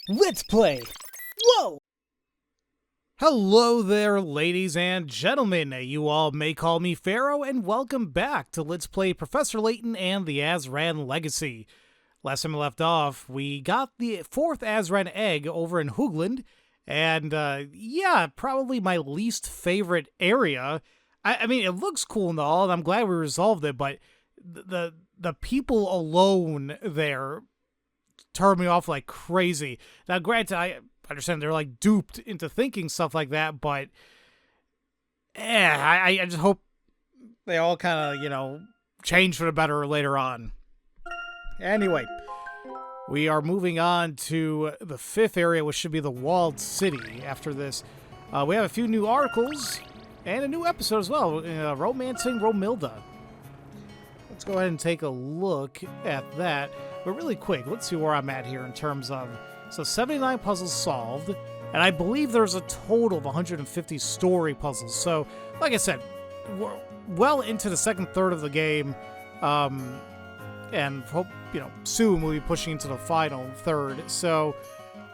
Let's play! Whoa! Hello there, ladies and gentlemen. You all may call me Pharaoh, and welcome back to Let's Play Professor Layton and the Azran Legacy. Last time we left off, we got the 4th Azran Egg over in Hoogland, and yeah, probably my least favorite area. I mean, it looks cool and all, and I'm glad we resolved it, but the people alone there turned me off like crazy. Now, granted, I understand they're like duped into thinking stuff like that, but I just hope they all kind of, change for the better later on. Anyway, we are moving on to the 5th area, which should be the walled city after this. We have a few new articles and a new episode as well, Romancing Romilda. Let's go ahead and take a look at that. But really quick, let's see where I'm at here in terms of... So 79 puzzles solved, and I believe there's a total of 150 story puzzles. So, like I said, we're well into the second third of the game, and hope, soon we'll be pushing into the final third. So,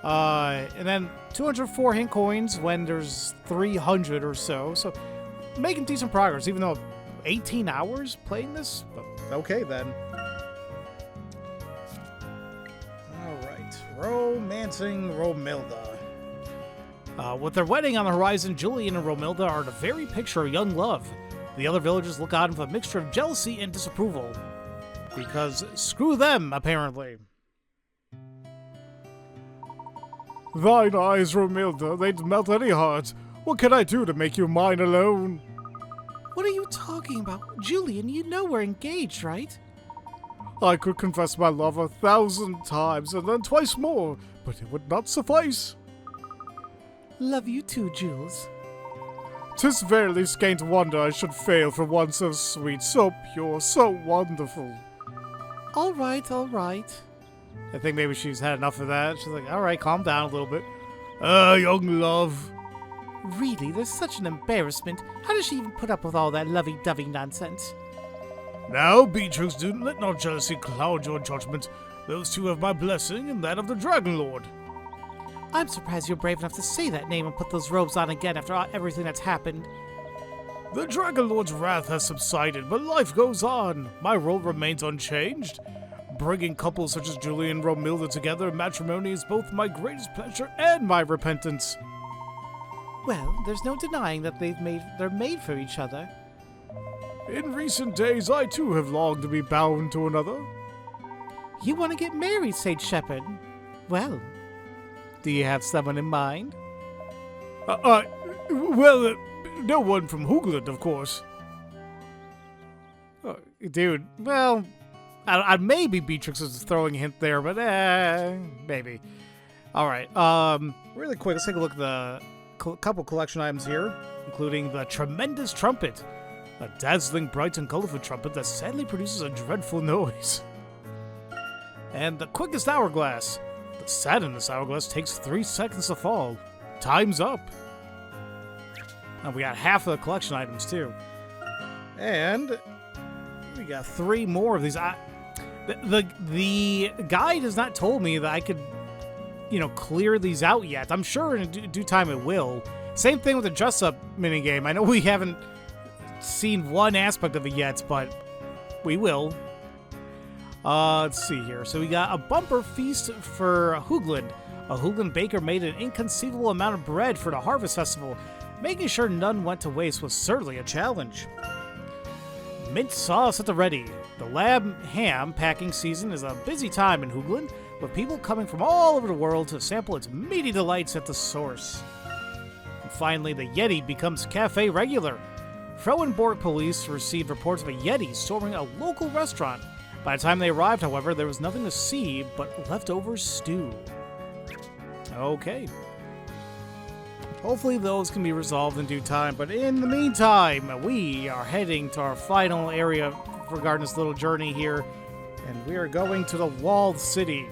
and then 204 hint coins when there's 300 or so. So, making decent progress, even though 18 hours playing this? Okay, then. Romancing Romilda. With their wedding on the horizon, Julian and Romilda are the very picture of young love. The other villagers look on with a mixture of jealousy and disapproval. Because screw them, apparently. Thine eyes, Romilda, they'd melt any heart. What can I do to make you mine alone? What are you talking about? Julian, you know we're engaged, right? I could confess my love 1,000 times, and then twice more, but it would not suffice. Love you too, Jules. 'Tis verily scant wonder I should fail for one so sweet, so pure, so wonderful. All right, all right. I think maybe she's had enough of that. She's like, alright, calm down a little bit. Young love. Really, there's such an embarrassment. How does she even put up with all that lovey-dovey nonsense? Now, Beatrix, do let not jealousy cloud your judgment. Those two have my blessing and that of the Dragon Lord. I'm surprised you're brave enough to say that name and put those robes on again after everything that's happened. The Dragon Lord's wrath has subsided, but life goes on. My role remains unchanged. Bringing couples such as Julian and Romilda together in matrimony is both my greatest pleasure and my repentance. Well, there's no denying that they're made for each other. In recent days, I too have longed to be bound to another. You want to get married, Sage Shepherd? Well, do you have someone in mind? No one from Hoogland, of course. Dude, well, maybe Beatrix is throwing a hint there, but maybe. Alright, really quick, let's take a look at the couple collection items here, including the Tremendous Trumpet. A dazzling, bright, and colorful trumpet that sadly produces a dreadful noise. And the Quickest Hourglass. The sand in this hourglass takes 3 seconds to fall. Time's up. And we got half of the collection items, too. And we got 3 more of these. The guide has not told me that I could, clear these out yet. I'm sure in due time it will. Same thing with the dress-up minigame. I know we haven't seen one aspect of it yet, but we will. Let's see here. So we got a bumper feast for Hoogland. A Hoogland baker made an inconceivable amount of bread for the Harvest Festival. Making sure none went to waste was certainly a challenge. Mint sauce at the ready. The lamb ham packing season is a busy time in Hoogland, with people coming from all over the world to sample its meaty delights at the source. And finally, the Yeti becomes cafe regular. Frauenborg police received reports of a Yeti storming a local restaurant. By the time they arrived, however, there was nothing to see but leftover stew. Okay. Hopefully those can be resolved in due time, but in the meantime, we are heading to our final area regarding this little journey here, and we are going to the Walled City.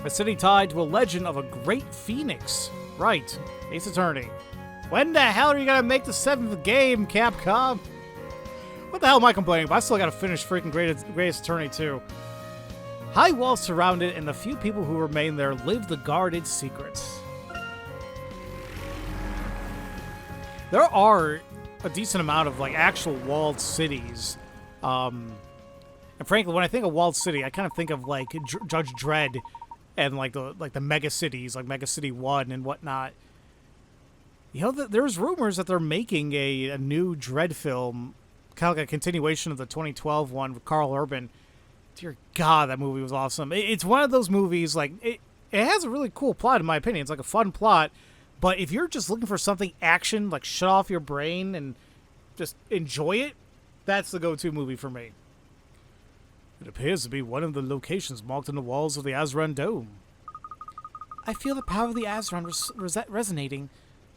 A city tied to a legend of a great phoenix. Right, Ace Attorney. When the hell are you gonna make the 7th game, Capcom? What the hell am I complaining about? I still gotta finish freaking Greatest Attorney too. High walls surround it, and the few people who remain there live to guard its secrets. There are a decent amount of like actual walled cities. And frankly, when I think of walled city, I kind of think of like Judge Dredd and like the mega cities, like Mega City 1 and whatnot. You know, there's rumors that they're making a new Dredd film, kind of like a continuation of the 2012 one with Carl Urban. Dear God, that movie was awesome. It's one of those movies, like, it has a really cool plot, in my opinion. It's like a fun plot. But if you're just looking for something action, like shut off your brain and just enjoy it, that's the go-to movie for me. It appears to be one of the locations marked on the walls of the Azran Dome. I feel the power of the Azran resonating.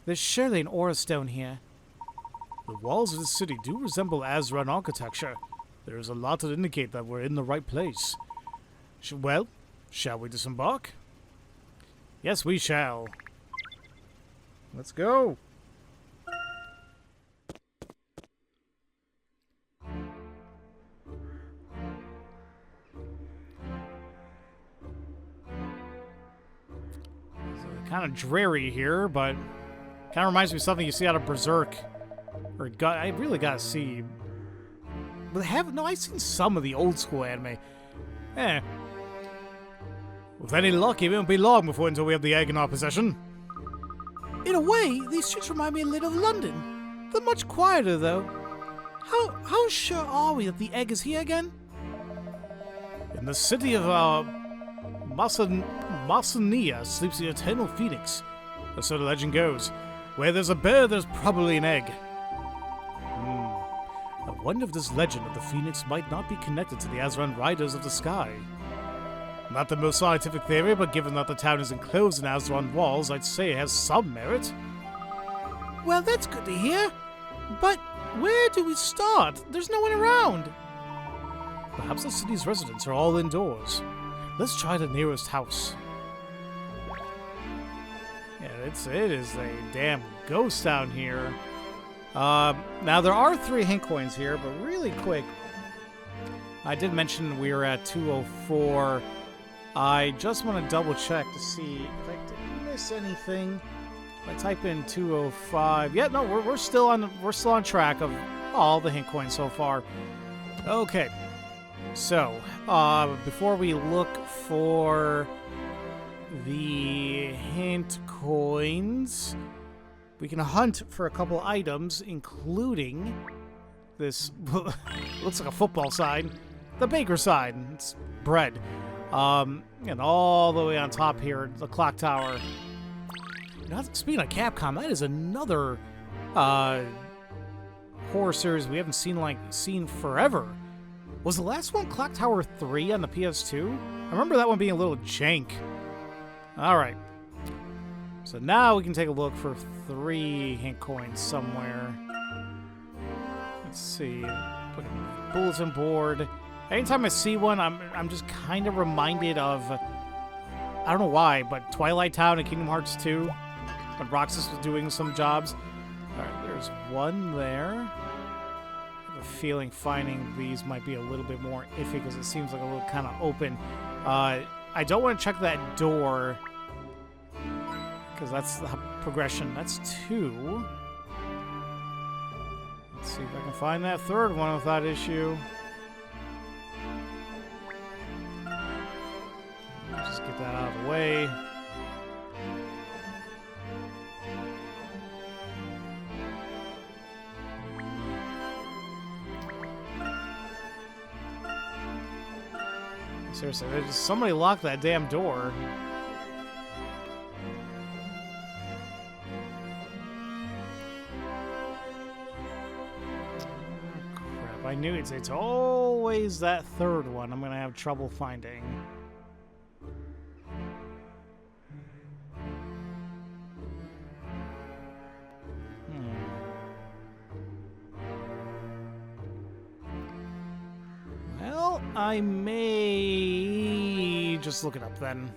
There's surely an aura stone here. The walls of the city do resemble Azran architecture. There is a lot to indicate that we're in the right place. Well, shall we disembark? Yes, we shall. Let's go. Kind of dreary here, but kind of reminds me of something you see out of Berserk. Or I really gotta see. But I've seen some of the old school anime. With any luck, it won't be long until we have the egg in our possession. In a way, these streets remind me a little of London. They're much quieter, though. How sure are we that the egg is here again? In the city of Masania sleeps the eternal phoenix. Or so the legend goes. Where there's a bear, there's probably an egg. I wonder if this legend of the phoenix might not be connected to the Azran Riders of the Sky. Not the most scientific theory, but given that the town is enclosed in Azran walls, I'd say it has some merit. Well, that's good to hear. But where do we start? There's no one around. Perhaps the city's residents are all indoors. Let's try the nearest house. Yeah, it is a damn ghost down here. Now there are 3 hint coins here, but really quick, I did mention we were at 204. I just want to double check to see if I didn't miss anything. If I type in 205, yeah, no, we're still on track of all the hint coins so far. Okay, so before we look for the hint coins, we can hunt for a couple items, including this. Looks like a football sign, the baker sign. It's bread. And all the way on top here, the clock tower. Now, speaking of Capcom, that is another horror series we haven't seen forever. Was the last one Clock Tower 3 on the PS2? I remember that one being a little jank. All right. So now we can take a look for 3 hint coins somewhere. Let's see. Put a bulletin board. Anytime I see one, I'm just kind of reminded of, I don't know why, but Twilight Town and Kingdom Hearts 2, when Roxas was doing some jobs. All right, there's one there. I have a feeling finding these might be a little bit more iffy because it seems like a little kind of open. I don't want to check that door because that's the progression. That's 2. Let's see if I can find that 3rd one without issue. Just get that out of the way. Seriously, somebody locked that damn door. Crap, I knew it's always that 3rd one I'm gonna have trouble finding. I may just look it up then.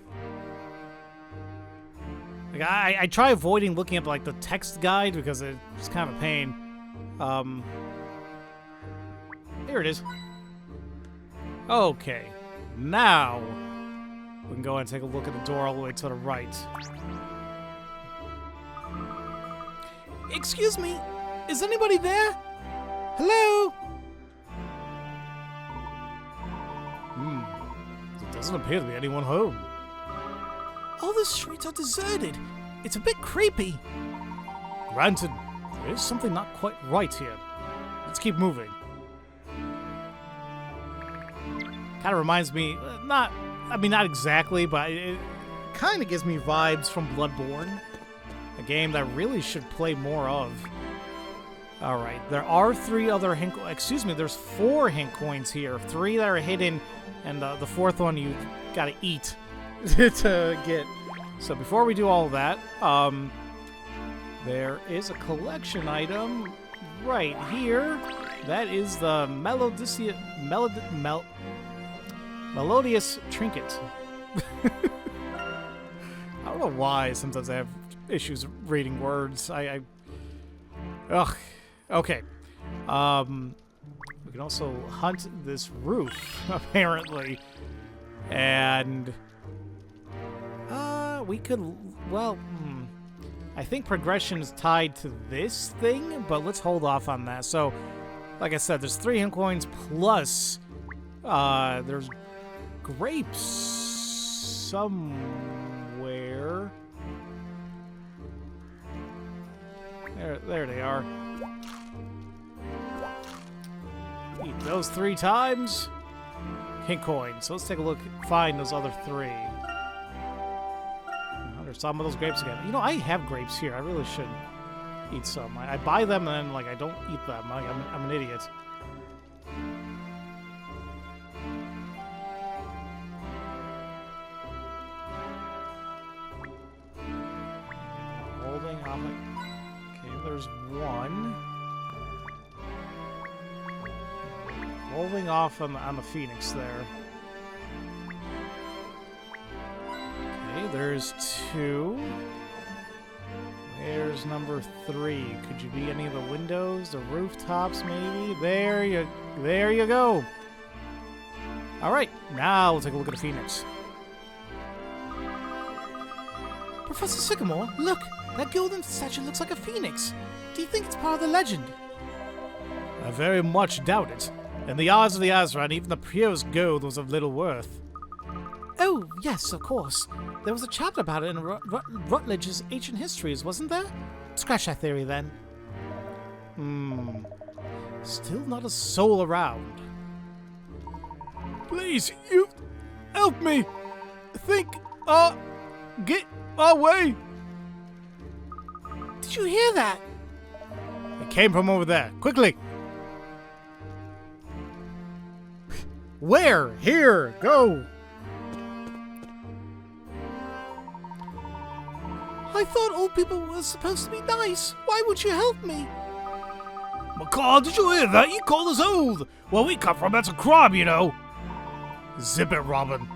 Like I try avoiding looking at like the text guide because it's kind of a pain. Here it is. Okay. Now, we can go and take a look at the door all the way to the right. Excuse me, is anybody there? Hello? There doesn't appear to be anyone home. All the streets are deserted. It's a bit creepy. Granted, there is something not quite right here. Let's keep moving. Kind of reminds me, not exactly, but it kind of gives me vibes from Bloodborne, a game that I really should play more of. Alright, there are there's 4 hint coins here. 3 that are hidden, and the 4th one you gotta eat to get. So before we do all of that, there is a collection item right here. That is the Melodious Trinket. I don't know why sometimes I have issues reading words. Ugh. Okay. We can also hunt this roof, apparently. And we could, well, I think progression is tied to this thing, but let's hold off on that. So, like I said, there's 3 hint coins plus there's grapes somewhere. There they are. Eat those 3 times. Hint coins. So let's take a look, find those other 3. There's some of those grapes again. You know, I have grapes here. I really should eat some. I buy them and then, like, I don't eat them. I'm an idiot. Holding on. Okay, there's 1. Holding off on the Phoenix there. Okay, there's 2. There's number 3. Could you be any of the windows, the rooftops, maybe? There you go. All right, now we'll take a look at the Phoenix. Professor Sycamore, look! That golden statue looks like a phoenix. Do you think it's part of the legend? I very much doubt it. In the eyes of the Azran, even the purest gold was of little worth. Oh, yes, of course. There was a chapter about it in Rutledge's Ancient Histories, wasn't there? Scratch that theory, then. Still not a soul around. Please, you help me. Get away. Did you hear that? It came from over there. Quickly! Where? Here! Go! I thought old people were supposed to be nice. Why would you help me? Macaw, did you hear that? You called us old. Where we come from, that's a crime, you know. Zip it, Robin.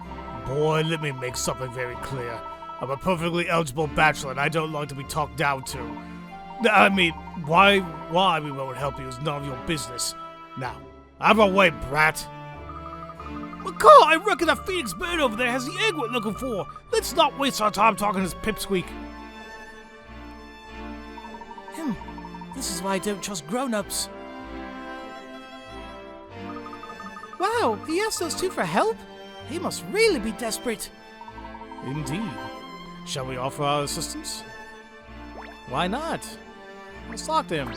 Boy, let me make something very clear. I'm a perfectly eligible bachelor, and I don't like to be talked down to. I mean, why we won't help you is none of your business. Now, out of our way, brat. Macaw, I reckon that Phoenix bird over there has the egg we're looking for. Let's not waste our time talking this pipsqueak. This is why I don't trust grown-ups. Wow, he asked those 2 for help? He must really be desperate. Indeed. Shall we offer our assistance? Why not? Let's talk to him.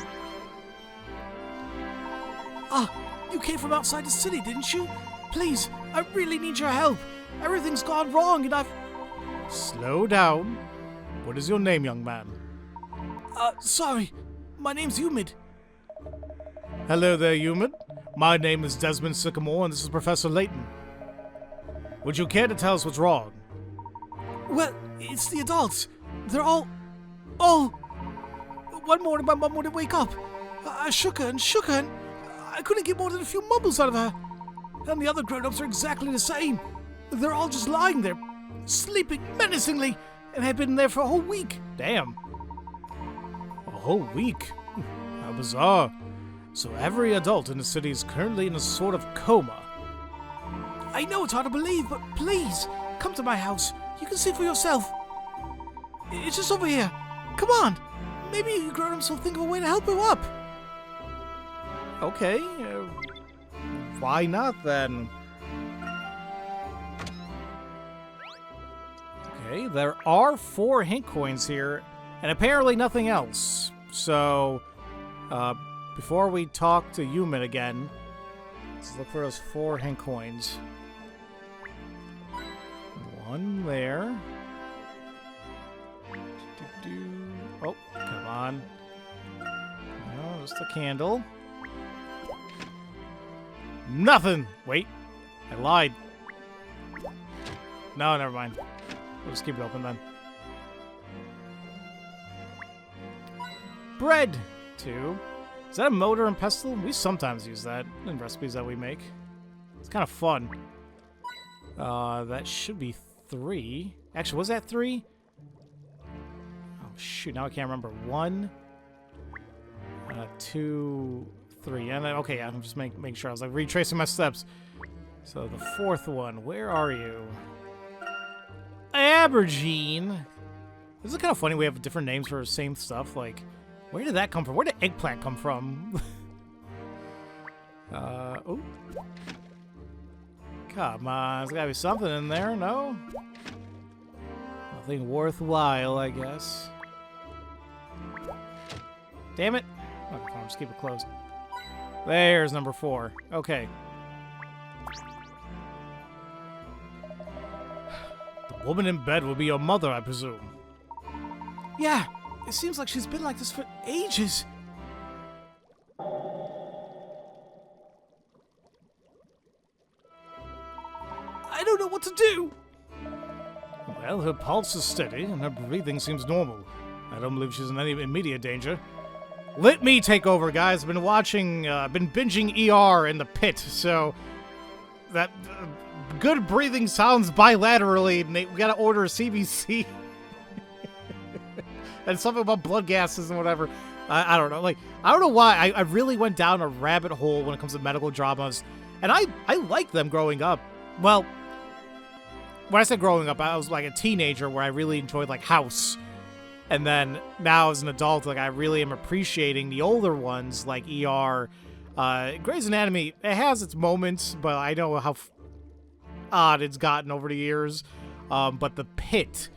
Ah, you came from outside the city, didn't you? Please, I really need your help. Everything's gone wrong and I've... Slow down. What is your name, young man? Sorry. My name's Umid. Hello there, Umid. My name is Desmond Sycamore, and this is Professor Layton. Would you care to tell us what's wrong? Well, it's the adults. They're all... One morning my mum wouldn't wake up. I shook her and I couldn't get more than a few mumbles out of her. And the other grown-ups are exactly the same. They're all just lying there, sleeping menacingly, and have been there for a whole week. Damn. A whole week? How bizarre. So every adult in the city is currently in a sort of coma. I know it's hard to believe, but please, come to my house. You can see for yourself. It's just over here. Come on. Maybe you grown-ups will think of a way to help her up. Okay, why not then? Okay, there are 4 hint coins here, and apparently nothing else. So, before we talk to Human again, let's look for those 4 hint coins. 1 there. Oh, come on. No, just a candle. Nothing! Wait, I lied. No, never mind. We'll just keep it open then. Bread! 2. Is that a motor and pestle? We sometimes use that in recipes that we make. It's kind of fun. That should be 3. Actually, was that 3? Oh, shoot. Now I can't remember. 1, 2, 3. And then, okay, I'm just making sure. I was like retracing my steps. So the 4th one. Where are you? Aubergine. This is kind of funny. We have different names for the same stuff. Like, where did that come from? Where did eggplant come from? Oh. Come on. There's gotta be something in there, no? Nothing worthwhile, I guess. Damn it. Okay, fine. Just keep it closed. There's number 4. Okay. The woman in bed will be your mother, I presume. Yeah, it seems like she's been like this for ages. I don't know what to do. Well, her pulse is steady, and her breathing seems normal. I don't believe she's in any immediate danger. Let me take over, guys. I've been watching, been binging ER in the pit, so that good breathing sounds bilaterally. We gotta order a CBC. And something about blood gases and whatever. I don't know. Like, I don't know why. I really went down a rabbit hole when it comes to medical dramas. And I liked them growing up. Well, when I said growing up, I was like a teenager where I really enjoyed, like, House. And then now as an adult, like, I really am appreciating the older ones, like ER. Grey's Anatomy, it has its moments, but I know how odd it's gotten over the years. But The Pit,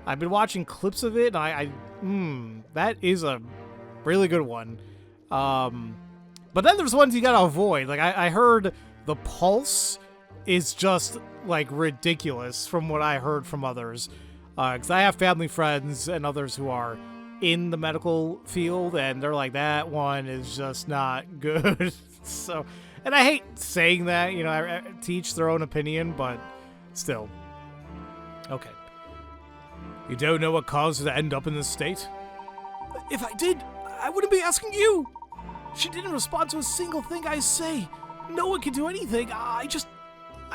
I've been watching clips of it, and that is a really good one. But then there's ones you gotta avoid. Like, I heard the pulse is just, like, ridiculous from what I heard from others. Because I have family friends and others who are in the medical field, and they're like, that one is just not good. So, and I hate saying that, you know, I teach their own opinion, but still. Okay. You don't know what caused her to end up in this state? If I did, I wouldn't be asking you. She didn't respond to a single thing I say. No one can do anything. I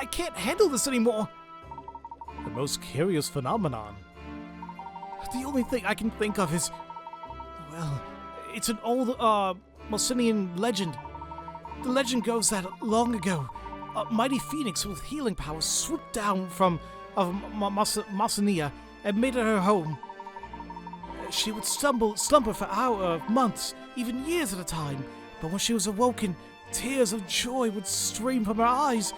can't handle this anymore. The most curious phenomenon. The only thing I can think of is, well, it's an old, Mosinian legend. The legend goes that long ago, a mighty phoenix with healing powers swooped down from Mosinia and made it her home. She would slumber for hours, months, even years at a time, but when she was awoken, tears of joy would stream from her eyes.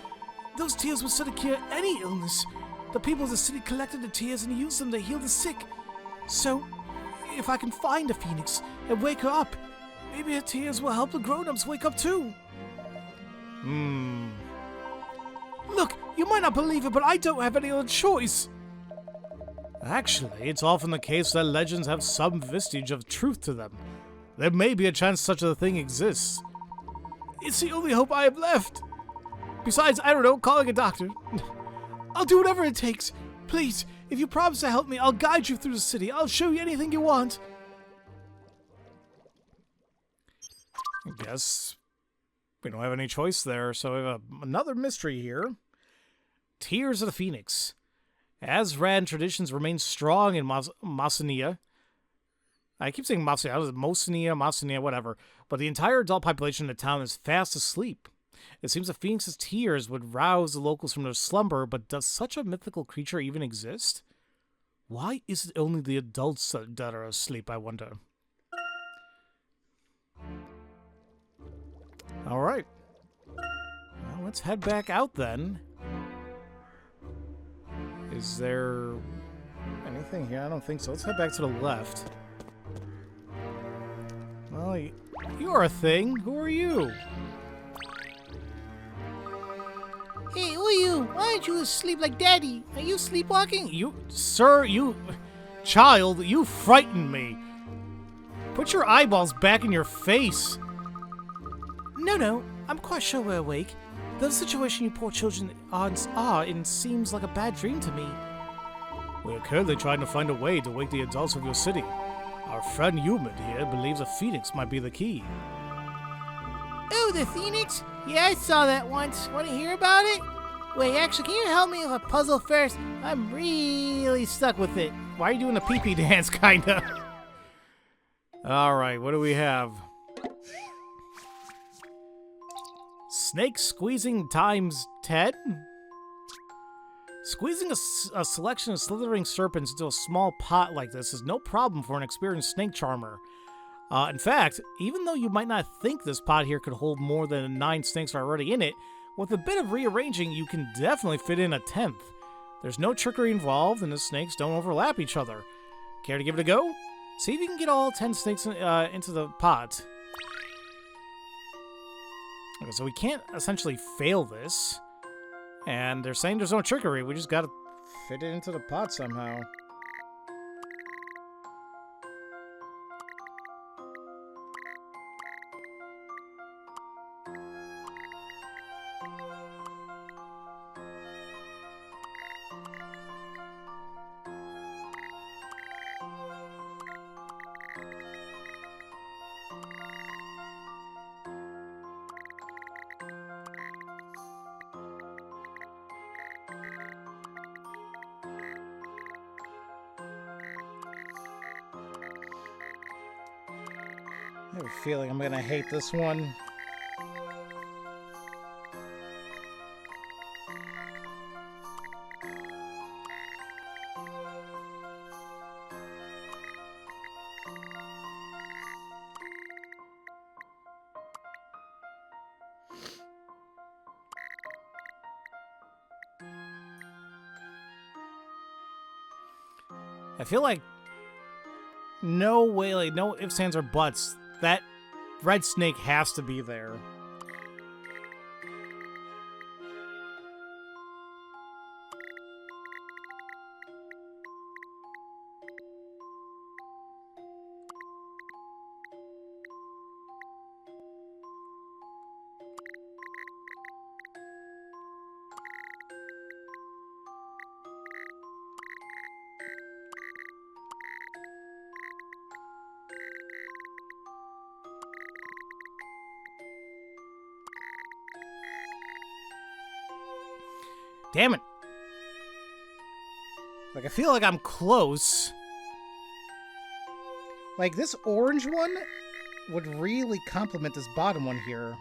Those tears would sort of cure any illness. The people of the city collected the tears and used them to heal the sick. So, if I can find a phoenix and wake her up, maybe her tears will help the grown-ups wake up too. Look, you might not believe it, but I don't have any other choice. Actually, it's often the case that legends have some vestige of truth to them. There may be a chance such a thing exists. It's the only hope I have left. Besides, I don't know, calling a doctor. I'll do whatever it takes. Please, if you promise to help me, I'll guide you through the city. I'll show you anything you want. I guess we don't have any choice there, so we have another mystery here. Tears of the Phoenix. Azran traditions remain strong in Mosenia. I keep saying Mosenia, whatever. But the entire adult population of the town is fast asleep. It seems the phoenix's tears would rouse the locals from their slumber, but does such a mythical creature even exist? Why is it only the adults that are asleep, I wonder? Alright. Well, let's head back out then. Is there anything here? I don't think so. Let's head back to the left. Well, you're a thing. Who are you? Hey, who are you? Why aren't you asleep like Daddy? Are you sleepwalking? Child, you frightened me. Put your eyeballs back in your face. No, I'm quite sure we're awake. The situation you poor children are in seems like a bad dream to me. We're currently trying to find a way to wake the adults of your city. Our friend Human here believes a phoenix might be the key. Oh, the phoenix? Yeah, I saw that once. Want to hear about it? Wait, actually, can you help me with a puzzle first? I'm really stuck with it. Why are you doing a pee-pee dance, kinda? Alright, what do we have? Snake squeezing times 10? Squeezing a selection of slithering serpents into a small pot like this is no problem for an experienced snake charmer. In fact, even though you might not think this pot here could hold more than 9 snakes already in it, with a bit of rearranging, you can definitely fit in a 10th. There's no trickery involved, and the snakes don't overlap each other. Care to give it a go? See if you can get all 10 snakes into the pot. Okay, so we can't essentially fail this. And they're saying there's no trickery, we just gotta fit it into the pot somehow. I have a feeling I'm gonna hate this one. I feel like no way, like no ifs, ands, or buts. That red snake has to be there. Damn it. Like, I feel like I'm close. Like, this orange one would really complement this bottom one here.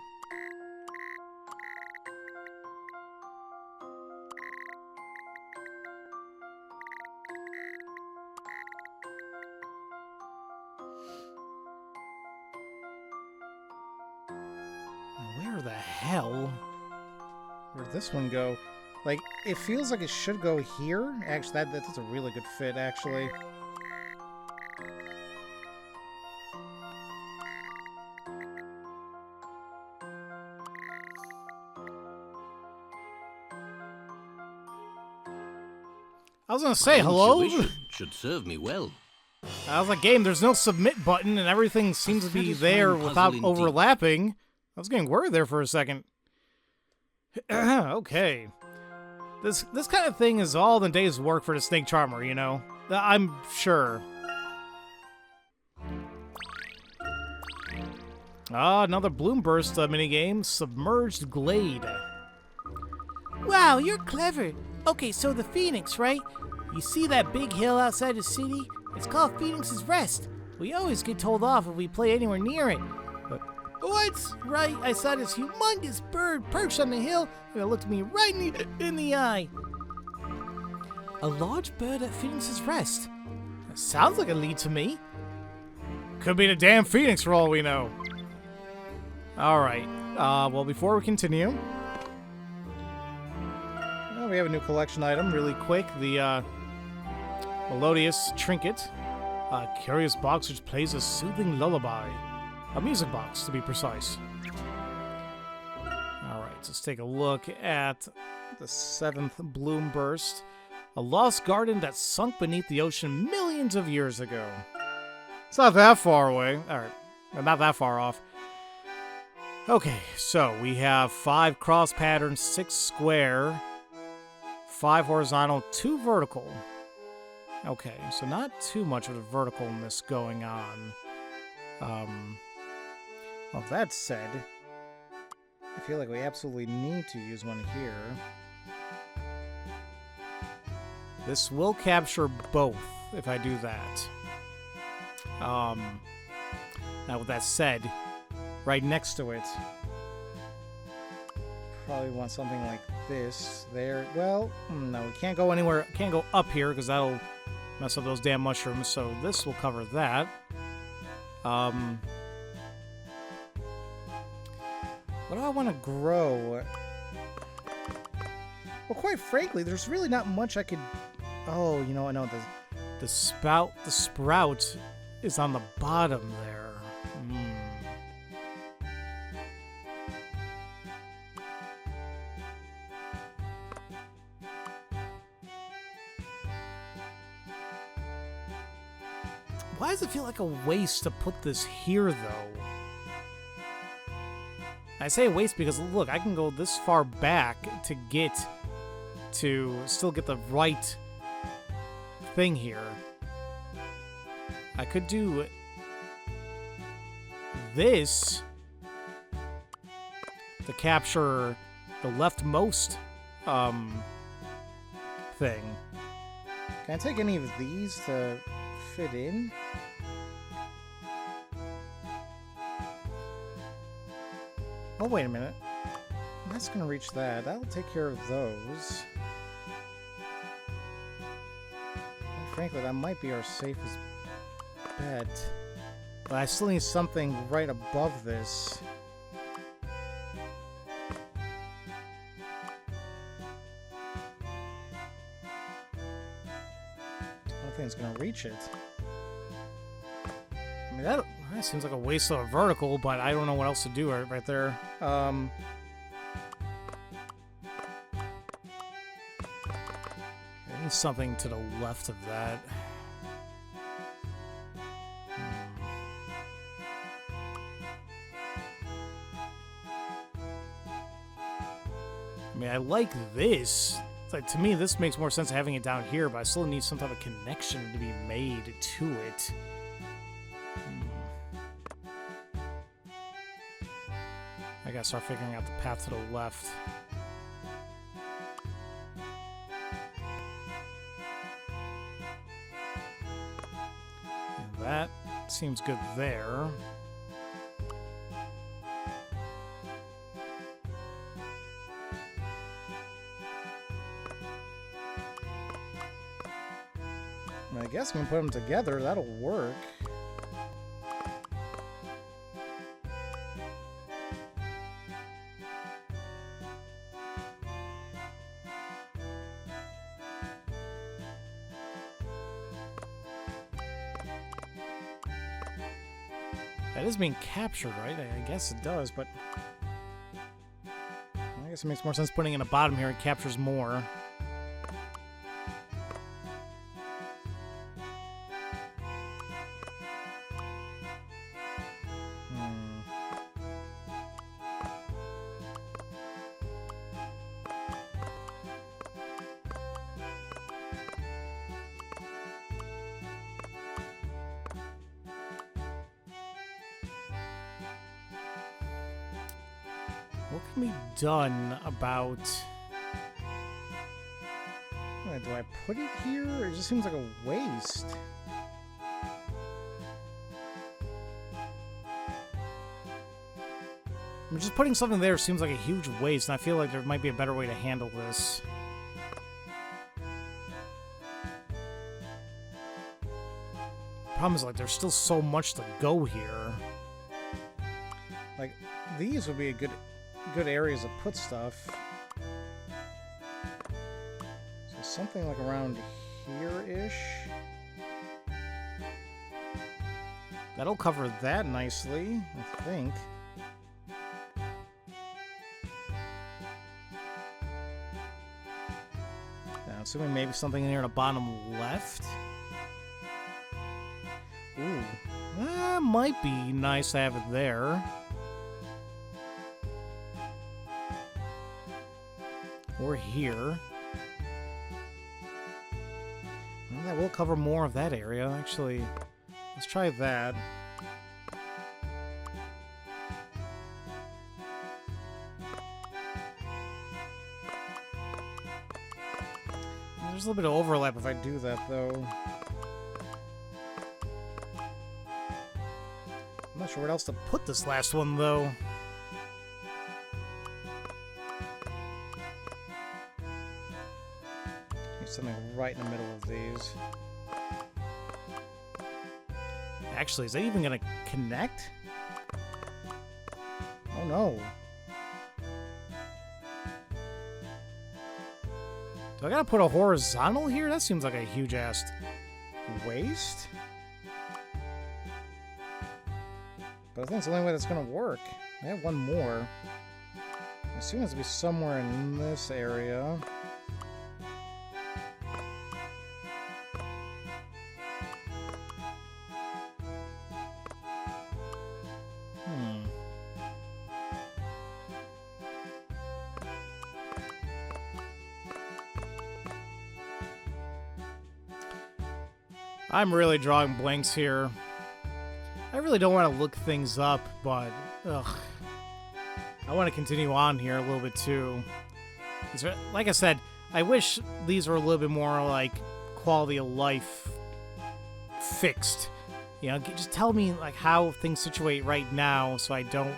Where the hell? Where'd this one go? Like, it feels like it should go here. Actually, that's a really good fit, actually. I was gonna say, hello? Should serve me well. I was like, game, there's no submit button, and everything seems to be there without overlapping. I was getting worried there for a second. Okay. This kind of thing is all the day's work for the snake charmer, you know? I'm sure. Ah, another bloom burst minigame, Submerged Glade. Wow, you're clever. Okay, so the Phoenix, right? You see that big hill outside the city? It's called Phoenix's Rest. We always get told off if we play anywhere near it. What's right? I saw this humongous bird perched on the hill, and it looked me right in the eye. A large bird at Phoenix's Rest. That sounds like a lead to me. Could be the damn Phoenix for all we know. Alright. Well, before we continue, we have a new collection item really quick. The Melodious Trinket. A curious box which plays a soothing lullaby. A music box, to be precise. Alright, let's take a look at the 7th Bloom Burst. A lost garden that sunk beneath the ocean millions of years ago. It's not that far away. Alright, not that far off. Okay, so we have 5 cross patterns, 6 square, 5 horizontal, 2 vertical. Okay, so not too much of a verticalness going on. Well, that said, I feel like we absolutely need to use one here. This will capture both if I do that. Now with that said, right next to it, probably want something like this there. Well, no, we can't go anywhere. Can't go up here because that'll mess up those damn mushrooms. So this will cover that. What do I want to grow? Well, quite frankly, there's really not much I could. Oh, you know, I know the sprout is on the bottom there. Why does it feel like a waste to put this here, though? I say waste because, look, I can go this far back to still get the right thing here. I could do this to capture the leftmost thing. Can I take any of these to fit in? Oh, wait a minute. That's gonna reach that. That'll take care of those. And frankly, that might be our safest bet. But I still need something right above this. I don't think it's gonna reach it. I mean, that seems like a waste of a vertical, but I don't know what else to do right there. I need something to the left of that. I mean, I like this. It's like, to me, this makes more sense having it down here, but I still need some type of connection to be made to it. I gotta start figuring out the path to the left. And that seems good there. I guess we can put them together. That'll work. That is being captured, right? I guess it does, but I guess it makes more sense putting it in the bottom here. It captures more. What can be done about... Do I put it here? It just seems like a waste. Just putting something there seems like a huge waste, and I feel like there might be a better way to handle this. Problem is, like, there's still so much to go here. Like, these would be a good areas to put stuff. So something like around here-ish. That'll cover that nicely, I think. Now, assuming maybe something in here in the bottom left. Ooh, that might be nice to have it there. Or here. Well, that will cover more of that area, actually. Let's try that. There's a little bit of overlap if I do that, though. I'm not sure where else to put this last one, though. Need something right in the middle of these. Actually, is that even gonna connect? Oh no. Do I gotta put a horizontal here? That seems like a huge ass waste. But I think it's the only way that's gonna work. I have one more. I assume it's to be somewhere in this area. I'm really drawing blanks here. I really don't want to look things up, but ugh. I want to continue on here a little bit too. Like I said, I wish these were a little bit more like quality of life fixed. You know, just tell me like how things situate right now, so I don't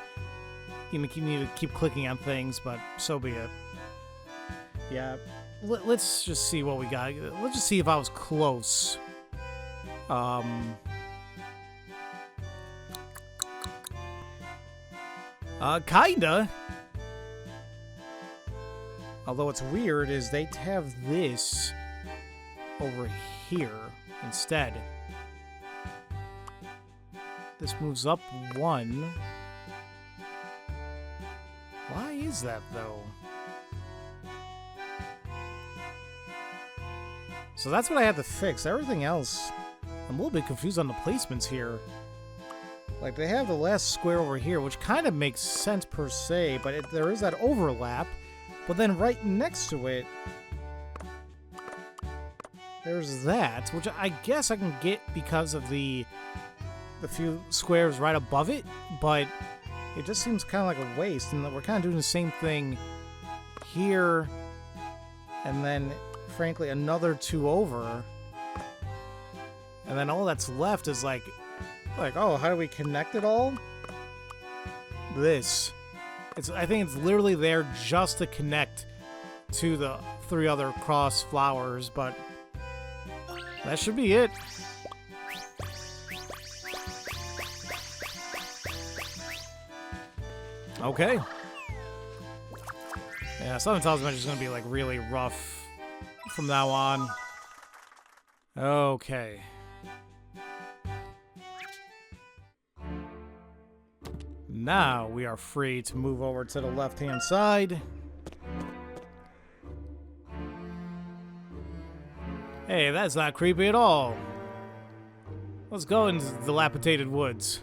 need to keep clicking on things. But so be it. Yeah, let's just see what we got. Let's just see if I was close. Kinda. Although what's weird is they have this over here instead. This moves up one. Why is that, though? So that's what I had to fix. Everything else, I'm a little bit confused on the placements here. Like, they have the last square over here, which kind of makes sense per se, but there is that overlap. But then right next to it, there's that, which I guess I can get because of the few squares right above it, but it just seems kind of like a waste, and we're kind of doing the same thing here, and then, frankly, another two over. And then all that's left is like, oh, how do we connect it all? This. I think it's literally there just to connect to the three other cross flowers, but that should be it. Okay. Yeah, something tells me it's just gonna be like really rough from now on. Okay. Now we are free to move over to the left-hand side. Hey, that's not creepy at all. Let's go into the dilapidated woods.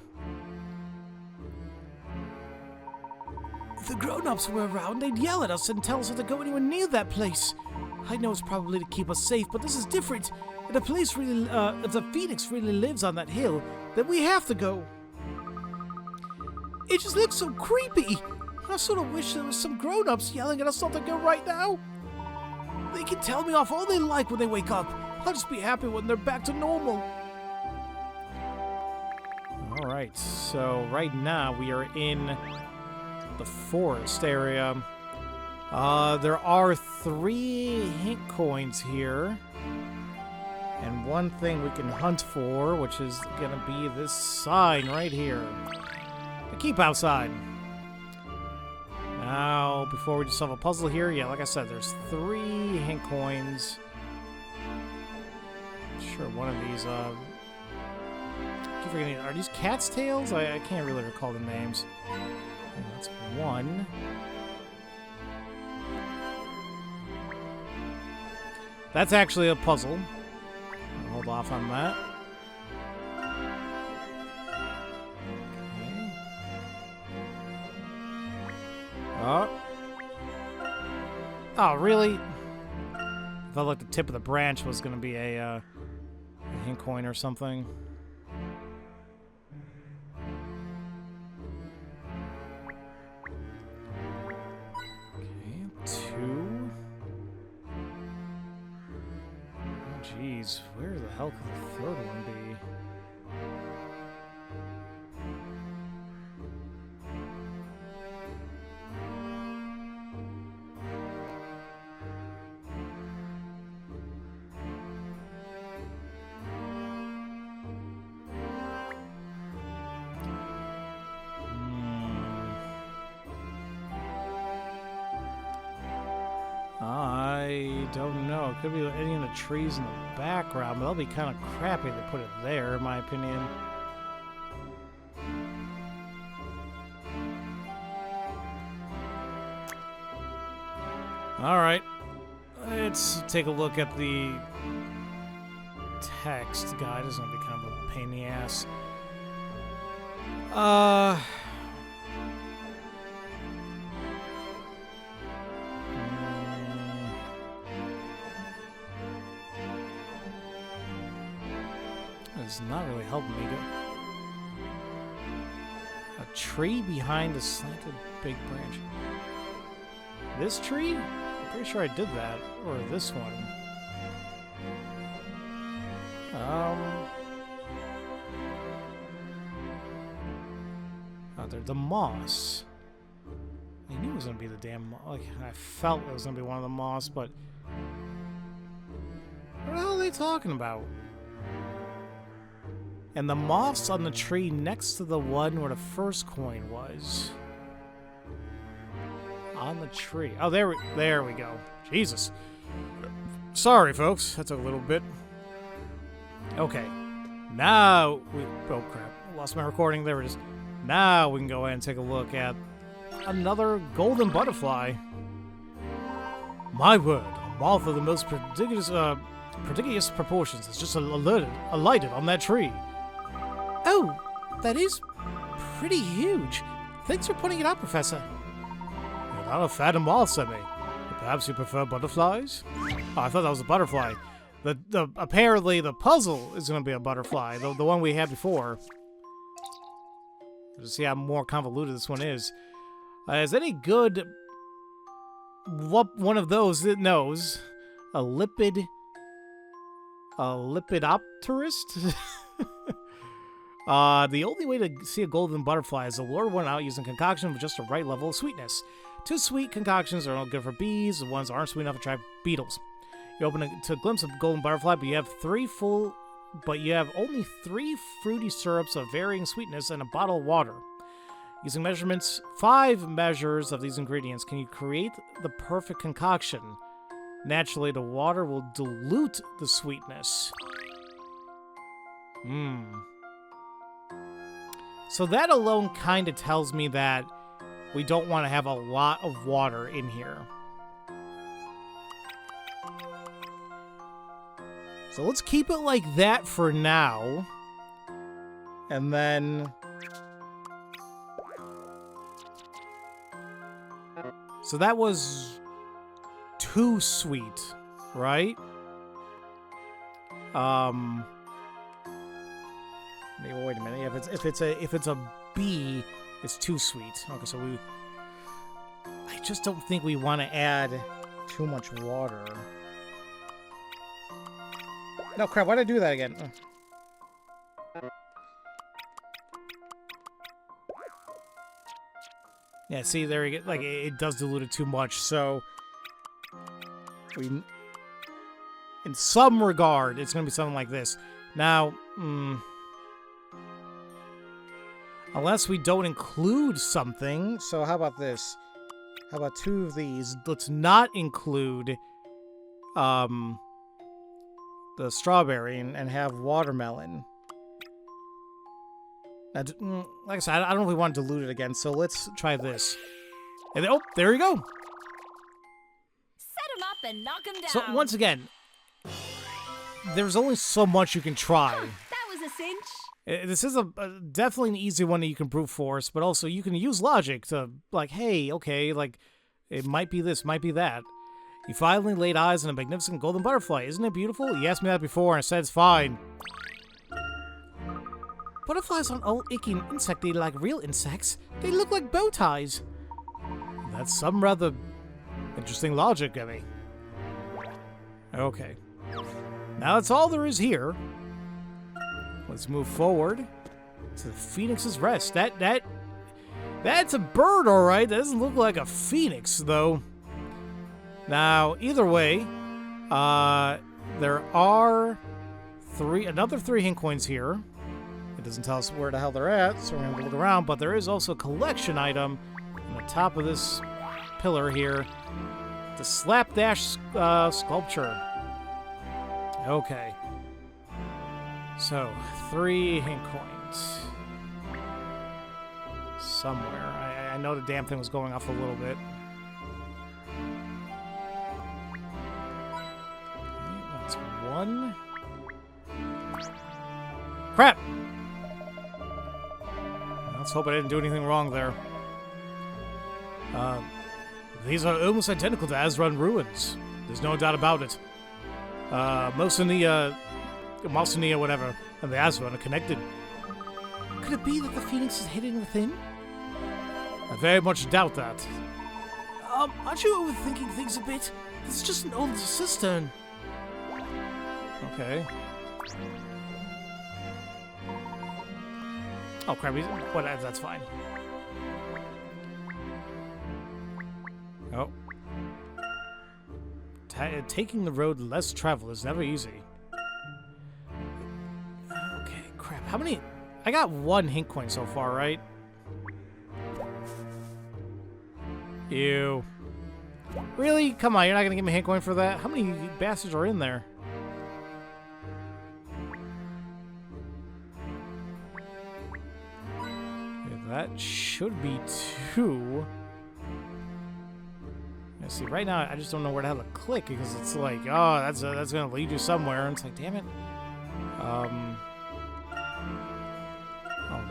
If the grown-ups were around, they'd yell at us and tell us not to go anywhere near that place. I know it's probably to keep us safe, but this is different. If the place really, if the phoenix really lives on that hill, then we have to go. It just looks so creepy. I sort of wish there was some grown-ups yelling at us not to go right now. They can tell me off all they like when they wake up. I'll just be happy when they're back to normal. Alright, so right now we are in the forest area. There are 3 hint coins here. And one thing we can hunt for, which is gonna be this sign right here. The keep outside. Now, before we just solve a puzzle here, yeah, like I said, there's 3 hint coins. Sure, one of these, I keep forgetting, are these cat's tails? I can't really recall the names. Okay, that's 1. That's actually a puzzle. I'll hold off on that. Okay. Oh, really? I felt like the tip of the branch was going to be a hint coin or something. Okay, 2. Oh, jeez, where the hell could the third one be? I don't know. It could be any of the trees in the background, but that'll be kind of crappy to put it there, in my opinion. Alright. Let's take a look at the text guide. This is going to be kind of a pain in the ass. It's not really helping me. A tree behind a slanted big branch. This tree? I'm pretty sure I did that. Or this one. Oh, they're the moss. I knew it was gonna be the damn like I felt it was gonna be one of the moss, but what the hell are they talking about? And the moss on the tree next to the one where the first coin was. On the tree. Oh, there we go. Jesus. Sorry, folks. That took a little bit. Okay. Now we... Oh, crap. I lost my recording. There it is. Now we can go ahead and take a look at another golden butterfly. My word. A moth of the most prodigious proportions has just alighted on that tree. Oh, that is pretty huge. Thanks for pointing it out, Professor. You're not a fan of moths, Emmy. Perhaps you prefer butterflies? Oh, I thought that was a butterfly. Apparently the puzzle is going to be a butterfly, the one we had before. Let's see how more convoluted this one is. Is any good... What one of those that knows? A lepidopterist? The only way to see a golden butterfly is to lure one out using concoction with just the right level of sweetness. 2 sweet concoctions are all good for bees, the ones that aren't sweet enough to attract beetles. You open to a glimpse of golden butterfly, but you have only 3 fruity syrups of varying sweetness and a bottle of water. Using 5 measures of these ingredients, can you create the perfect concoction? Naturally, the water will dilute the sweetness. So that alone kind of tells me that we don't want to have a lot of water in here. So let's keep it like that for now. And then... So that was too sweet, right? Wait a minute. If it's a B, it's too sweet. Okay, so I just don't think we want to add too much water. No, crap, why did I do that again? Yeah, see, there you go. Like, it does dilute it too much, so... in some regard, it's going to be something like this. Now, unless we don't include something, so how about this? How about 2 of these? Let's not include the strawberry and have watermelon. Now, like I said, I don't know if we want to dilute it again, so let's try this. And oh, there you go. Set him up and knock him down. So once again, there's only so much you can try. That was a cinch. This is definitely an easy one that you can brute force, but also you can use logic to, like, hey, okay, like, it might be this, might be that. You finally laid eyes on a magnificent golden butterfly. Isn't it beautiful? You asked me that before, and I said it's fine. Butterflies aren't all icky and insecty like real insects. They look like bow ties. That's some rather interesting logic, Emmy. Okay. Now that's all there is here. Let's move forward to the Phoenix's Rest. That's a bird, all right. That doesn't look like a phoenix, though. Now, either way, there are another 3 hint coins here. It doesn't tell us where the hell they're at, so we're going to look around. But there is also a collection item on the top of this pillar here. The Slapdash sculpture. Okay. So, 3 hint coins. Somewhere. I know the damn thing was going off a little bit. Okay, that's 1. Crap! Let's hope I didn't do anything wrong there. These are almost identical to Azran ruins. There's no doubt about it. Mosania, whatever, and the Azran are connected. Could it be that the Phoenix is hidden within? I very much doubt that. Aren't you overthinking things a bit? This is just an old cistern. Okay. Oh crap! That's fine. Oh. Taking the road less traveled is never easy. Okay, crap. How many? I got 1 hint coin so far, right? Ew. Really? Come on, you're not gonna give me a hint coin for that? How many bastards are in there? That should be 2. Let's see. Right now, I just don't know where to have a click because it's like, oh, that's gonna lead you somewhere, and it's like, damn it. Oh,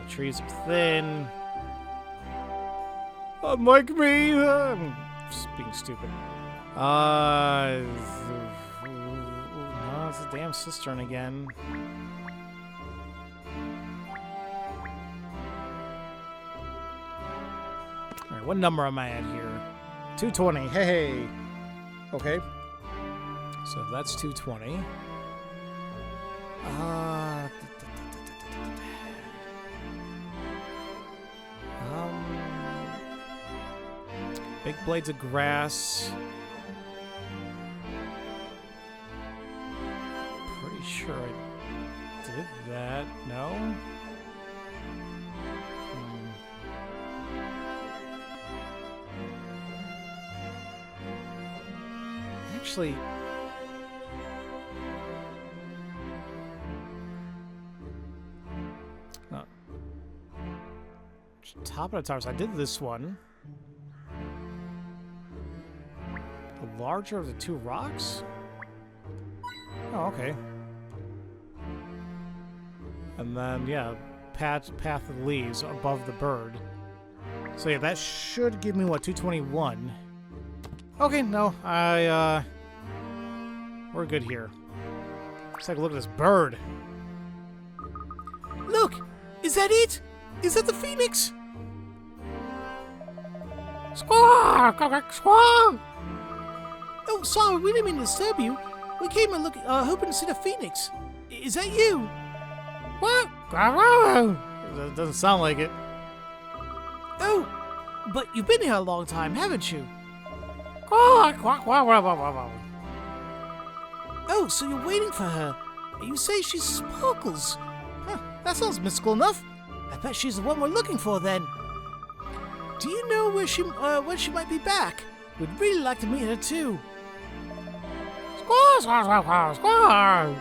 the trees are thin. Unlike me, I'm just being stupid. No, it's a damn cistern again. Alright, what number am I at here? 220. Hey! Okay. So that's 220. Big blades of grass. Pretty sure I did that. No? Actually, no. Top of the towers. I did this one. The larger of the 2 rocks? Oh, okay. And then, yeah, path of the leaves above the bird. So yeah, that should give me, what, 221? Okay, no, we're good here. Let's take a look at this bird. Look! Is that it? Is that the Phoenix? Squawk! Squawk! Oh, sorry, we didn't mean to disturb you. We came and hoping to see the Phoenix. Is that you? What? That doesn't sound like it. Oh, But you've been here a long time, haven't you? Quack, quack, quack, quack, quack, quack. Oh, so you're waiting for her. You say she's Sparkles. Huh, that sounds mystical enough. I bet she's the one we're looking for then. Do you know when she might be back? We'd really like to meet her too. Squaw, squaw, squaw, squaw, squaw.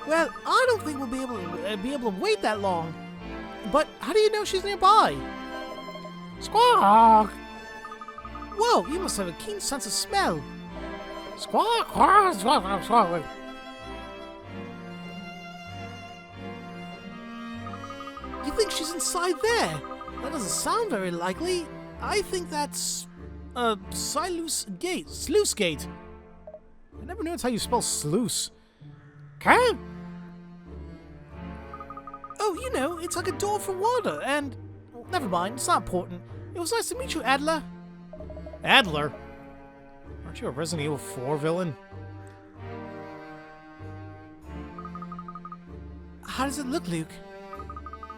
Well, I don't think we'll be able to wait that long. But how do you know she's nearby? Squawk. Whoa, you must have a keen sense of smell. Squawk, squawk, squawk, squawk. You think she's inside there? That doesn't sound very likely. I think that's sluice gate. I never knew that's how you spell sluice. Okay. Oh, you know, it's like a door for water, and... well, never mind, it's not important. It was nice to meet you, Adler. Adler? Aren't you a Resident Evil 4 villain? How does it look, Luke?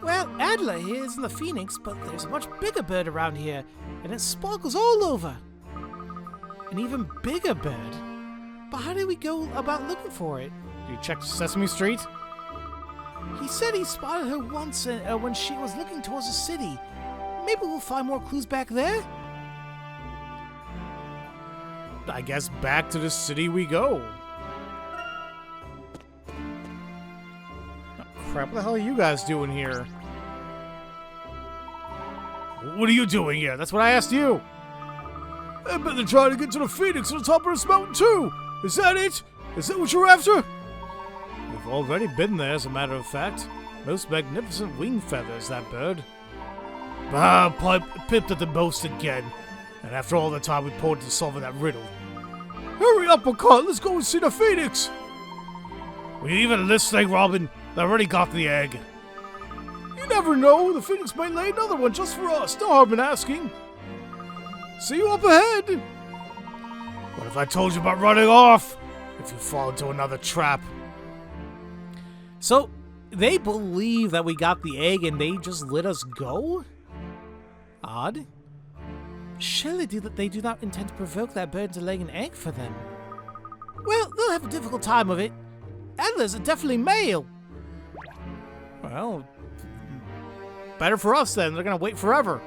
Well, Adler here is in the Phoenix, but there's a much bigger bird around here, and it sparkles all over. An even bigger bird? But how do we go about looking for it? You checked Sesame Street? He said he spotted her once when she was looking towards the city. Maybe we'll find more clues back there? I guess back to the city we go. Oh, crap, what the hell are you guys doing here? What are you doing here? That's what I asked you. I bet they're trying to get to the Phoenix on the top of this mountain too. Is that it? Is that what you're after? We've already been there, as a matter of fact. Most magnificent wing feathers, that bird. Pipped at the most again. And after all the time we poured into solving that riddle. Hurry up, Buckot, let's go and see the Phoenix! Were you even listening, Robin? They already got the egg. You never know, the Phoenix might lay another one just for us. No harm in asking. See you up ahead! What if I told you about running off? If you fall into another trap. So, they believe that we got the egg and they just let us go? Odd. Surely they do not intend to provoke that bird into laying an egg for them. Well, they'll have a difficult time of it. Adlers are definitely male. Well, better for us then. They're gonna wait forever.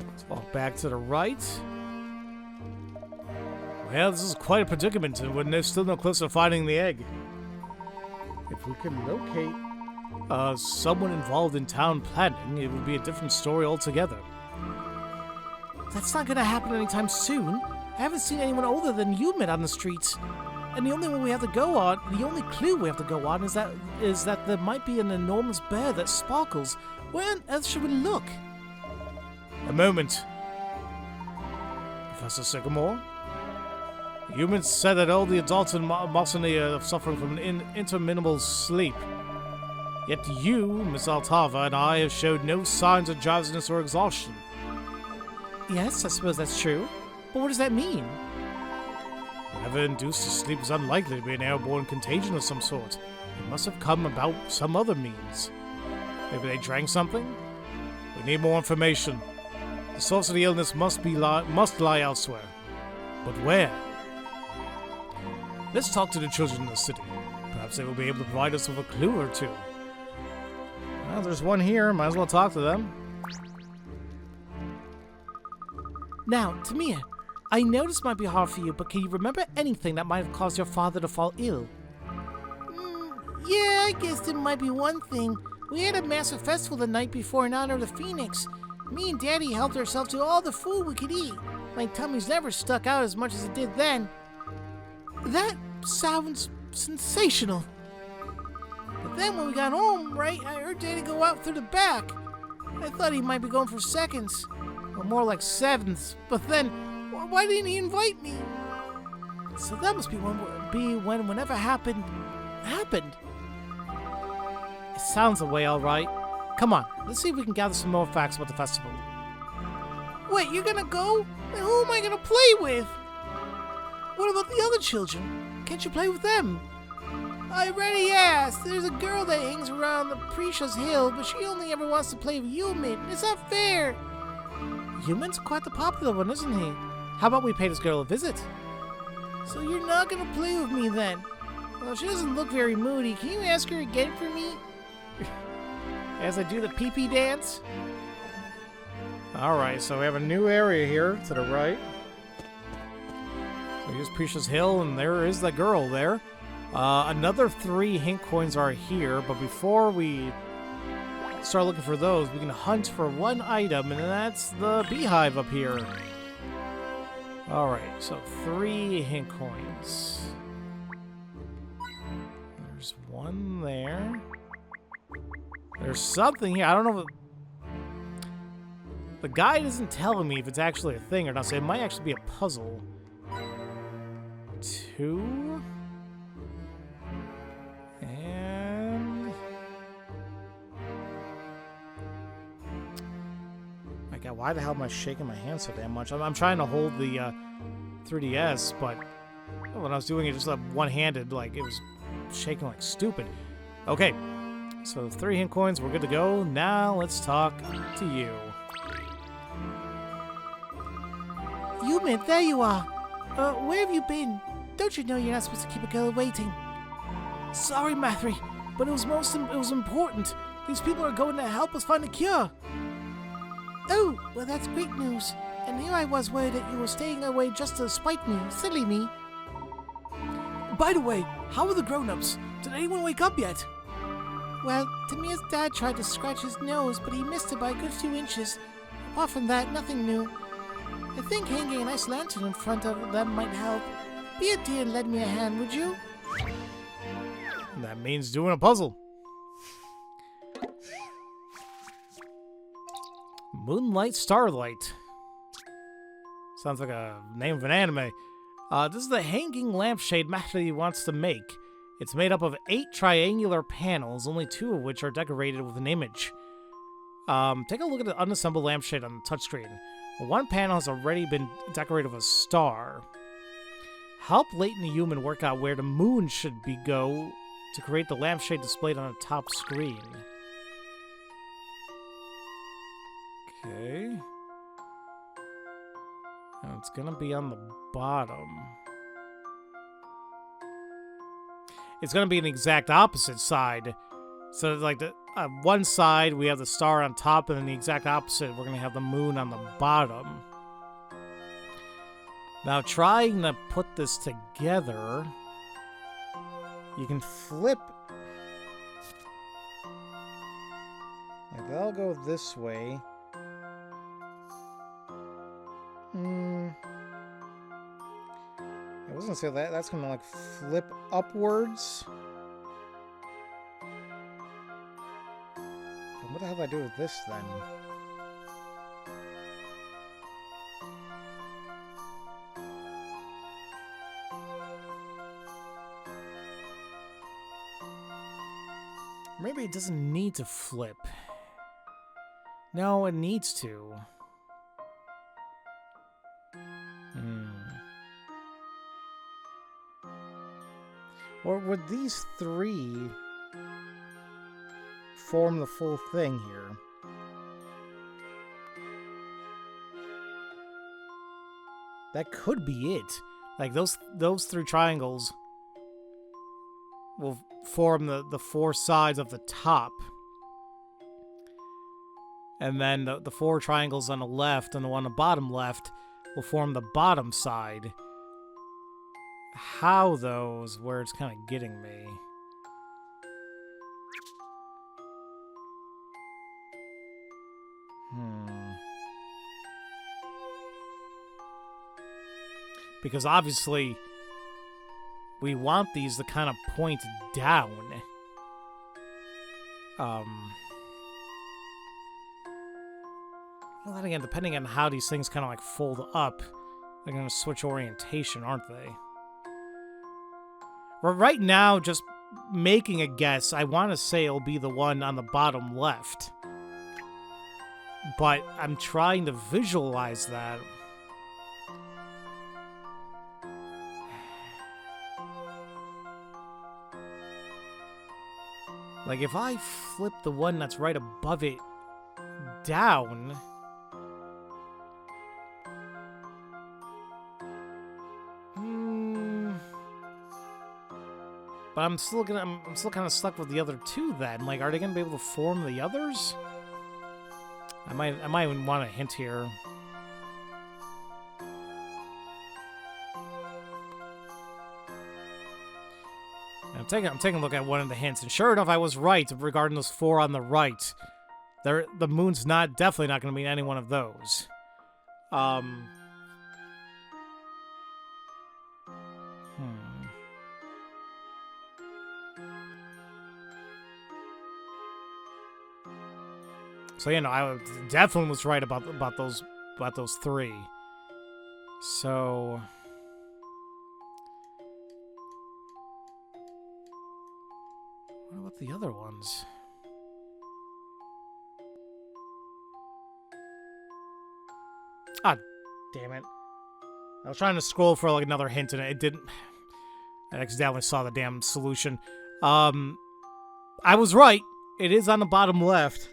Let's walk back to the right. Well, this is quite a predicament when there's still no closer to finding the egg. If we can locate someone involved in town planning, it would be a different story altogether. That's not gonna happen anytime soon. I haven't seen anyone older than you met on the streets. And the only one we have to go on, the only clue we have to go on is that there might be an enormous bird that sparkles. Where on earth should we look? A moment. Professor Sycamore? Humans said that all the adults in Mosony are suffering from an interminable sleep. Yet you, Miss Altava, and I have showed no signs of drowsiness or exhaustion. Yes, I suppose that's true. But what does that mean? Whatever induced to sleep is unlikely to be an airborne contagion of some sort. It must have come about some other means. Maybe they drank something? We need more information. The source of the illness must lie elsewhere. But where? Let's talk to the children in the city. Perhaps they will be able to provide us with a clue or two. Well, there's one here. Might as well talk to them. Now, Tamia, I know this might be hard for you, but can you remember anything that might have caused your father to fall ill? Yeah, I guess there might be one thing. We had a massive festival the night before in honor of the Phoenix. Me and Daddy helped ourselves to all the food we could eat. My tummy's never stuck out as much as it did then. That sounds sensational. But then when we got home, right, I heard Daddy go out through the back. I thought he might be going for seconds. Or more like sevenths. But then, why didn't he invite me? So that must be when whenever happened. It sounds the way, all right. Come on, let's see if we can gather some more facts about the festival. Wait, you're gonna go? Then who am I gonna play with? What about the other children? Can't you play with them? I already asked. There's a girl that hangs around the Precious Hill, but she only ever wants to play with Human. It's not fair. Human's quite the popular one, isn't he? How about we pay this girl a visit? So you're not gonna play with me then? Well, she doesn't look very moody. Can you ask her again for me? As I do the pee-pee dance? Alright, so we have a new area here to the right. So here's Precious Hill, and there is the girl there. Another 3 hint coins are here, but before we start looking for those, we can hunt for one item, and that's the beehive up here. Alright, so 3 hint coins. There's one there. There's something here. I don't know if the guide isn't telling me if it's actually a thing or not, so it might actually be a puzzle. 2. And... my God, why the hell am I shaking my hand so damn much? I'm trying to hold the 3DS, but when I was doing it just one-handed, like, it was shaking like stupid. Okay, so 3 hint coins, we're good to go. Now let's talk to you. Human, there you are. Where have you been? Don't you know you're not supposed to keep a girl waiting? Sorry, Mathry, but it was important. These people are going to help us find a cure. Oh, well, that's great news. And here I was worried that you were staying away just to spite me, silly me. By the way, how are the grown-ups? Did anyone wake up yet? Well, Tamir's dad tried to scratch his nose, but he missed it by a good few inches. Apart from that, nothing new. I think hanging a nice lantern in front of them might help. Be a dear and lend me a hand, would you? That means doing a puzzle. Moonlight Starlight. Sounds like a name of an anime. This is the hanging lampshade Mathry wants to make. It's made up of 8 triangular panels, only 2 of which are decorated with an image. Take a look at the unassembled lampshade on the touchscreen. One panel has already been decorated with a star. Help Layton the human work out where the moon should go to create the lampshade displayed on the top screen. Okay. Now it's gonna be on the bottom. It's gonna be an exact opposite side. So like the one side we have the star on top, and then the exact opposite we're gonna have the moon on the bottom. Now trying to put this together, you can flip. Like that'll go this way. I was gonna say that's gonna like flip upwards. But what the hell do I do with this then? Maybe it doesn't need to flip. No, it needs to. Or would these 3 form the full thing here? That could be it. Like those 3 triangles will form the 4 sides of the top. And then the 4 triangles on the left and the one on the bottom left will form the bottom side. How, though, is where it's kind of getting me. Because obviously, we want these to kind of point down. Well, then again, depending on how these things kind of like fold up, they're going to switch orientation, aren't they? Right now, just making a guess, I want to say it'll be the one on the bottom left. But I'm trying to visualize that. Like, if I flip the one that's right above it down... But I'm still kind of stuck with the other two then. Like, are they gonna be able to form the others? I might even want a hint here. I'm taking a look at one of the hints, and sure enough, I was right regarding those 4 on the right. The moon's definitely not going to be any one of those. So I definitely was right about those 3. So. What about the other ones? Ah, damn it. I was trying to scroll for like another hint and it didn't. I accidentally saw the damn solution. I was right. It is on the bottom left.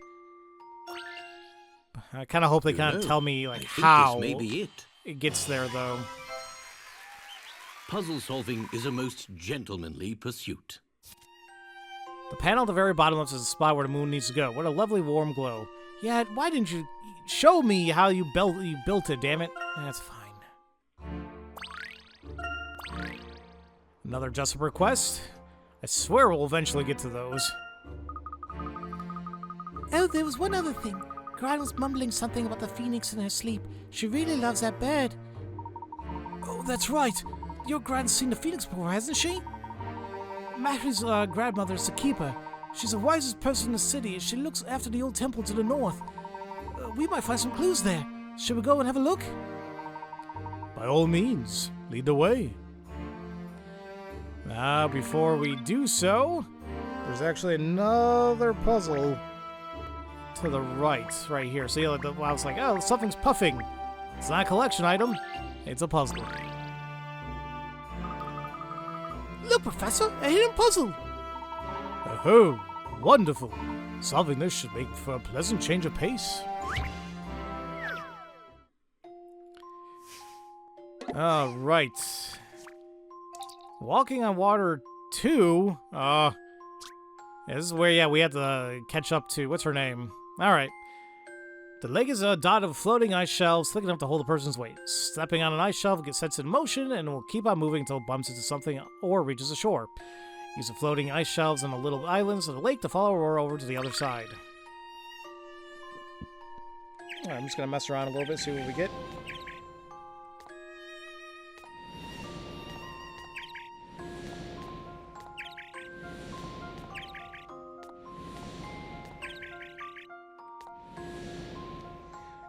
I kind of hope they kind of tell me like how this may be it gets there though. Puzzle solving is a most gentlemanly pursuit. The panel at the very bottom left is the spot where the moon needs to go. What a lovely warm glow. Yeah, why didn't you show me how you built it, damn it? That's fine. Another Jessup request? I swear we'll eventually get to those. Oh, there was one other thing. Gran was mumbling something about the phoenix in her sleep. She really loves that bird. Oh, that's right. Your Gran's seen the phoenix before, hasn't she? Macri's grandmother is the keeper. She's the wisest person in the city, and she looks after the old temple to the north. We might find some clues there. Should we go and have a look? By all means, lead the way. Now, before we do so, there's actually another puzzle to the right here. See, I was like, oh, something's puffing. It's not a collection item. It's a puzzle. Look, Professor, a hidden puzzle. Oh, wonderful. Solving this should make for a pleasant change of pace. All right. Walking on Water 2. Yeah, this is where, we have to catch up to, what's her name? All right. The lake is a dot of floating ice shelves thick enough to hold a person's weight. Stepping on an ice shelf gets sets in motion and will keep on moving until it bumps into something or reaches the shore. Use the floating ice shelves on the little islands of the lake to follow her over to the other side. All right, I'm just going to mess around a little bit, see what we get.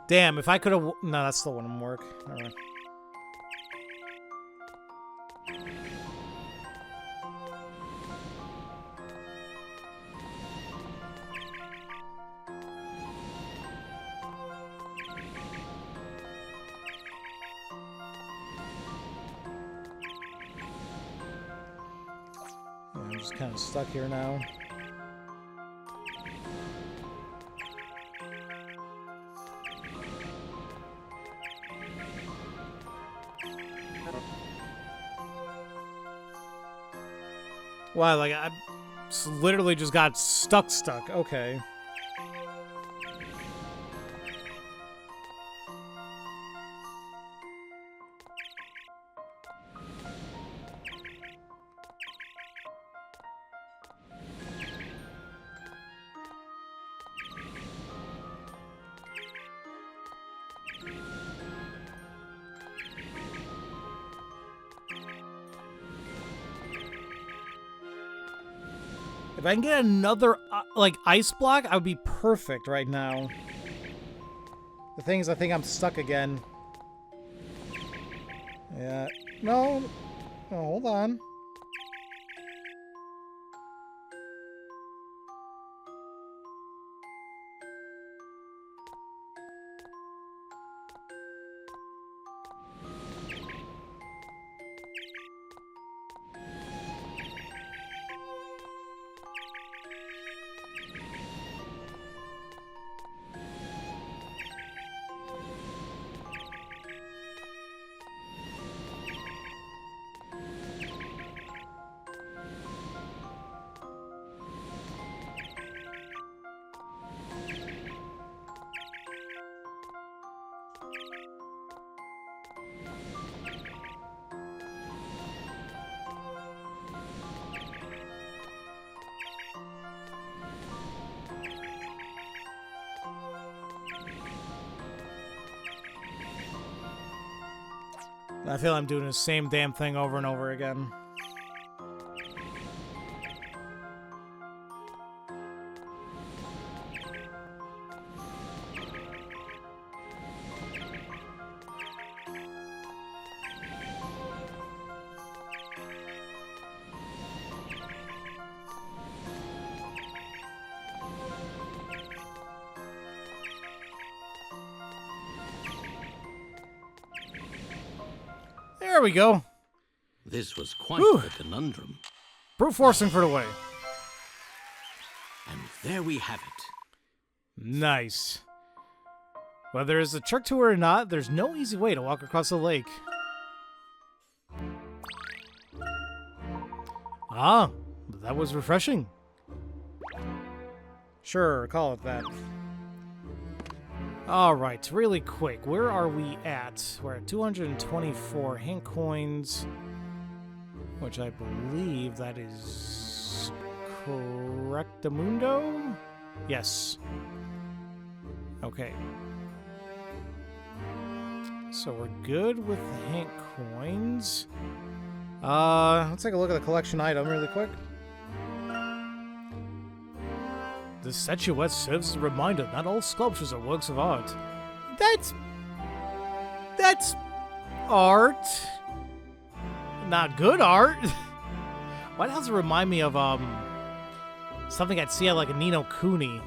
Damn, if I could have... No, that still wouldn't work. All right. I'm just kind of stuck here now. Wow, like, I literally just got stuck. Okay. If I can get another, ice block, I would be perfect right now. The thing is, I think I'm stuck again. Yeah. No. Oh, hold on. I feel I'm doing the same damn thing over and over again. There we go. This was quite Whew. the conundrum. Brute forcing for the way. And there we have it. Nice. Whether it's a trick to it or not, there's no easy way to walk across the lake. Ah, that was refreshing. Sure, call it that. Alright, really quick, where are we at? We're at 224 hint coins, which I believe that is Correctamundo? Yes. Okay. So we're good with the hint coins. Let's take a look at the collection item really quick. The statuette serves as a reminder not all sculptures are works of art. That's art. Not good art. Why does it remind me of something I'd see at like a Ni no Kuni?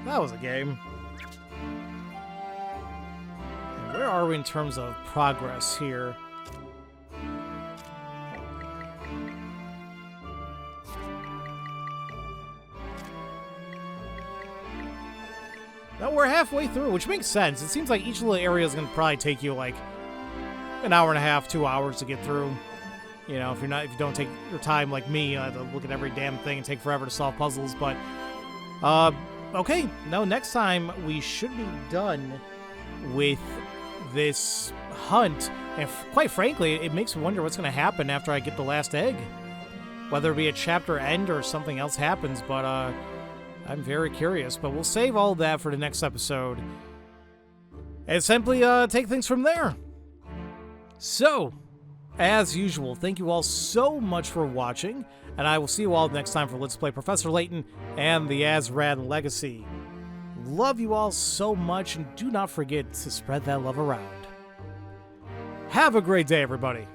That was a game. And where are we in terms of progress here? No, we're halfway through, which makes sense. It seems like each little area is going to probably take you like an hour and a half, 2 hours to get through. You know, if you don't take your time like me, you have to look at every damn thing and take forever to solve puzzles. But okay, no, next time we should be done with this hunt. And quite frankly, it makes me wonder what's going to happen after I get the last egg. Whether it be a chapter end or something else happens, but I'm very curious, but we'll save all that for the next episode and simply take things from there. So, as usual, thank you all so much for watching, and I will see you all next time for Let's Play Professor Layton and the Azran Legacy. Love you all so much, and do not forget to spread that love around. Have a great day, everybody.